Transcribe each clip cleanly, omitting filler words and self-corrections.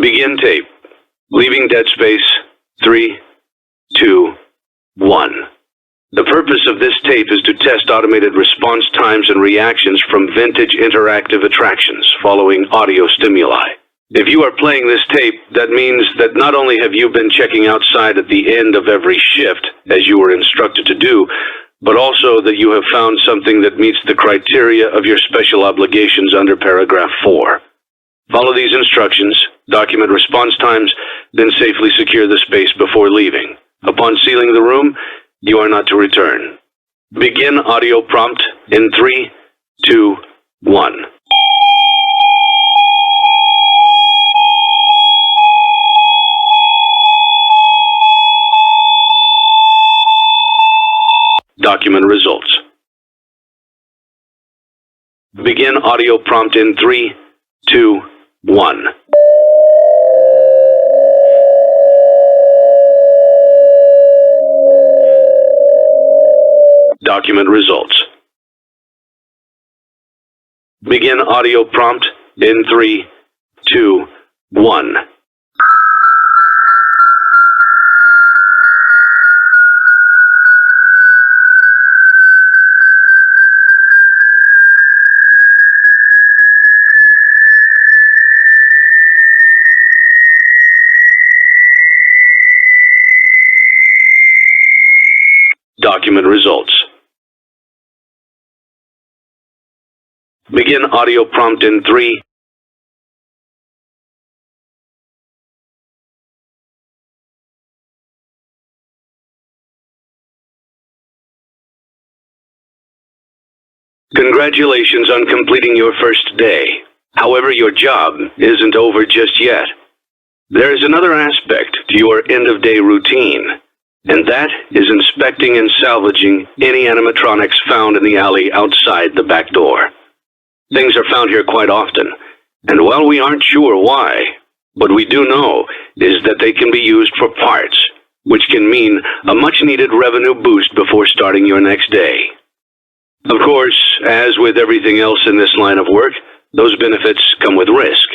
Begin tape. Leaving dead space. 3, 2, 1. The purpose of this tape is to test automated response times and reactions from vintage interactive attractions following audio stimuli. If you are playing this tape, that means that not only have you been checking outside at the end of every shift, as you were instructed to do, but also that you have found something that meets the criteria of your special obligations under paragraph 4. Follow these instructions, document response times, then safely secure the space before leaving. Upon sealing the room, you are not to return. Begin audio prompt in 3, 2, 1. Document results. Begin audio prompt in 3, 2, 1. Document results. Begin audio prompt in 3, 2, 1. Document results. Begin audio prompt in 3. Congratulations on completing your first day. However, your job isn't over just yet. There is another aspect to your end-of-day routine, and that is inspecting and salvaging any animatronics found in the alley outside the back door. Things are found here quite often, and while we aren't sure why, what we do know is that they can be used for parts, which can mean a much-needed revenue boost before starting your next day. Of course, as with everything else in this line of work, those benefits come with risk.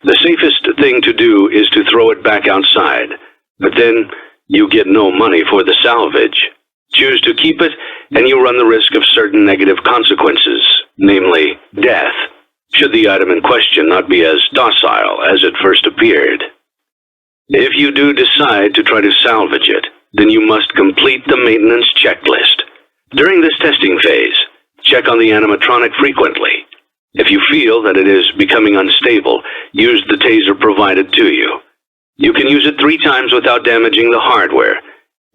The safest thing to do is to throw it back outside, but then you get no money for the salvage. Choose to keep it, and you run the risk of certain negative consequences, namely death, should the item in question not be as docile as it first appeared. If you do decide to try to salvage it, then you must complete the maintenance checklist. During this testing phase, check on the animatronic frequently. If you feel that it is becoming unstable, use the taser provided to you. You can use it 3 times without damaging the hardware.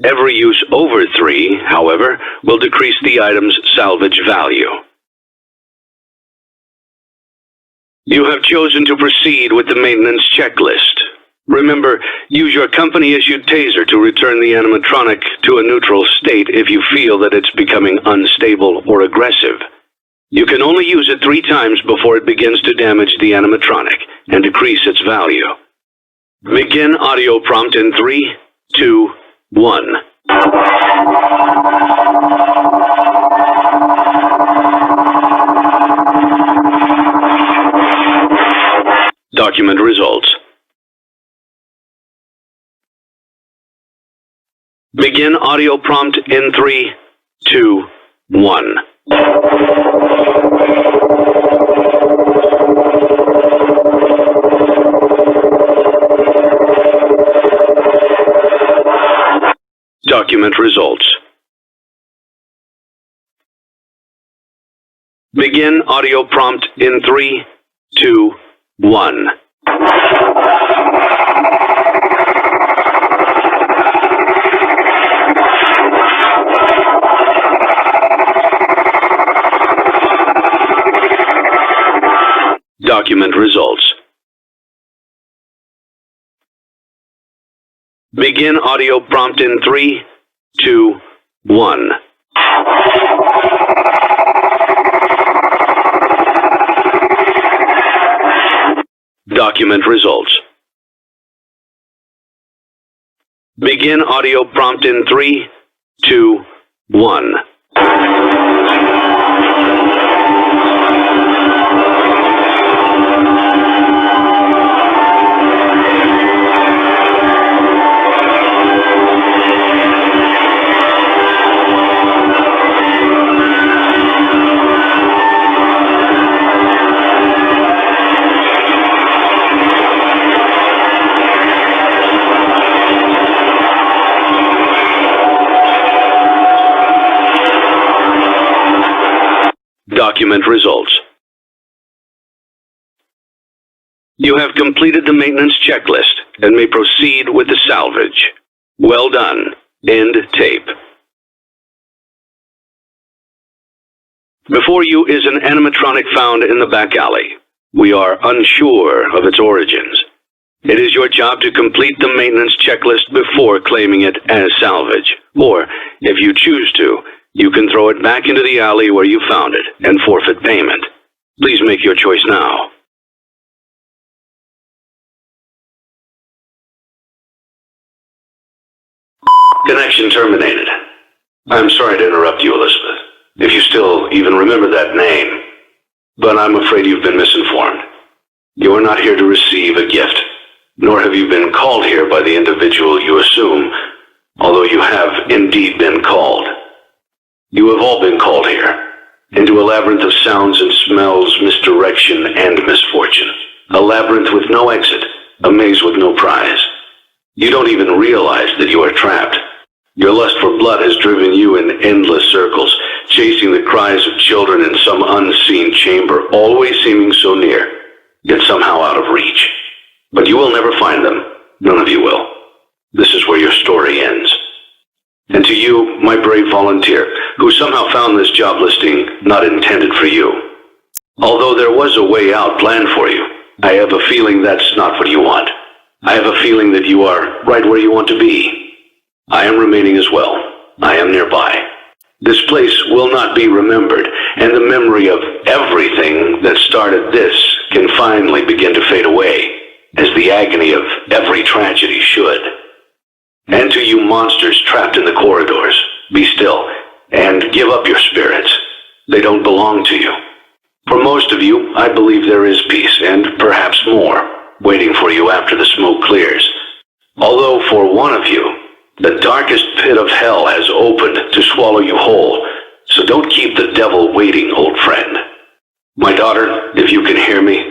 Every use over 3, however, will decrease the item's salvage value. You have chosen to proceed with the maintenance checklist. Remember, use your company-issued taser to return the animatronic to a neutral state if you feel that it's becoming unstable or aggressive. You can only use it 3 times before it begins to damage the animatronic and decrease its value. Begin audio prompt in 3, 2, 1. Document results. Begin audio prompt in 3, 2, 1. Document results. Begin audio prompt in 3, 2, 1. Document results. Begin audio prompt in 3, 2, 1. Document results. Begin audio prompt in 3, 2, 1. Document results. You have completed the maintenance checklist and may proceed with the salvage. Well done. End tape. Before you is an animatronic found in the back alley. We are unsure of its origins. It is your job to complete the maintenance checklist before claiming it as salvage. Or, if you choose to, you can throw it back into the alley where you found it and forfeit payment. Please make your choice now. Connection terminated. I'm sorry to interrupt you, Elizabeth, if you still even remember that name. But I'm afraid you've been misinformed. You are not here to receive a gift, nor have you been called here by the individual you assume, although you have indeed been called. You have all been called here, into a labyrinth of sounds and smells, misdirection, and misfortune. A labyrinth with no exit, a maze with no prize. You don't even realize that you are trapped. Your lust for blood has driven you in endless circles, chasing the cries of children in some unseen chamber, always seeming so near, yet somehow out of reach. But you will never find them. None of you will. This is where your story ends. And to you, my brave volunteer, who somehow found this job listing not intended for you. Although there was a way out planned for you, I have a feeling that's not what you want. I have a feeling that you are right where you want to be. I am remaining as well. I am nearby. This place will not be remembered, and the memory of everything that started this can finally begin to fade away, as the agony of every tragedy should. And to you monsters trapped in the corridors, be still, and give up your spirits. They don't belong to you. For most of you, I believe there is peace, and perhaps more, waiting for you after the smoke clears. Although for one of you, the darkest pit of hell has opened to swallow you whole, so don't keep the devil waiting, old friend. My daughter, if you can hear me,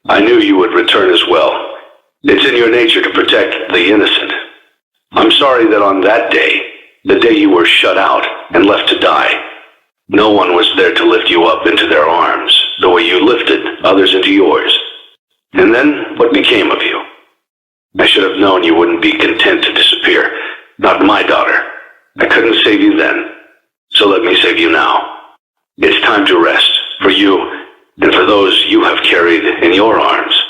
I knew you would return as well. It's in your nature to protect the innocent. I'm sorry that on that day, the day you were shut out and left to die, no one was there to lift you up into their arms, the way you lifted others into yours. And then, what became of you? I should have known you wouldn't be content to disappear. Not my daughter. I couldn't save you then, so let me save you now. It's time to rest, for you, and for those you have carried in your arms.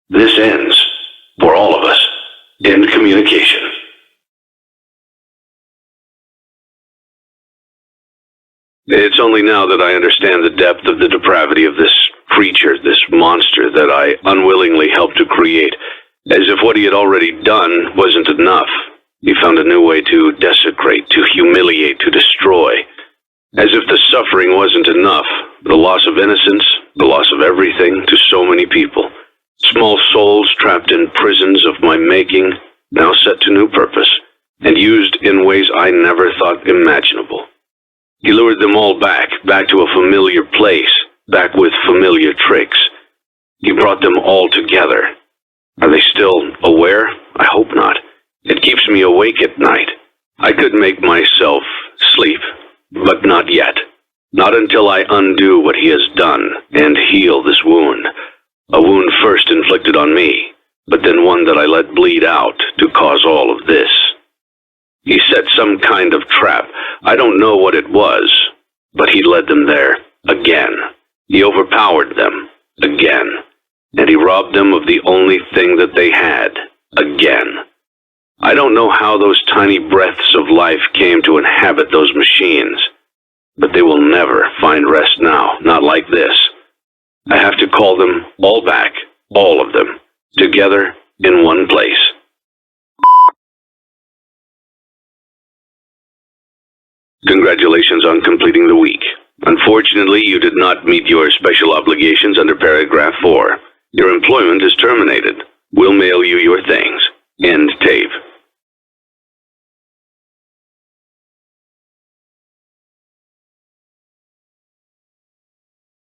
This ends, for all of us, in communication. It's only now that I understand the depth of the depravity of this creature, this monster that I unwillingly helped to create, as if what he had already done wasn't enough. He found a new way to desecrate, to humiliate, to destroy. As if the suffering wasn't enough, the loss of innocence, the loss of everything to so many people. Small souls trapped in prisons of my making, now set to new purpose, and used in ways I never thought imaginable. He lured them all back to a familiar place, back with familiar tricks. He brought them all together. Are they still aware? I hope not. It keeps me awake at night. I could make myself sleep, but not yet. Not until I undo what he has done and heal this wound. A wound first inflicted on me, but then one that I let bleed out to cause all of this. He set some kind of trap. I don't know what it was, but he led them there again. He overpowered them again, and he robbed them of the only thing that they had again. I don't know how those tiny breaths of life came to inhabit those machines, but they will never find rest now, not like this. I have to call them all back, all of them, together in one place. Congratulations on completing the week. Unfortunately, you did not meet your special obligations under paragraph 4. Your employment is terminated. We'll mail you your things.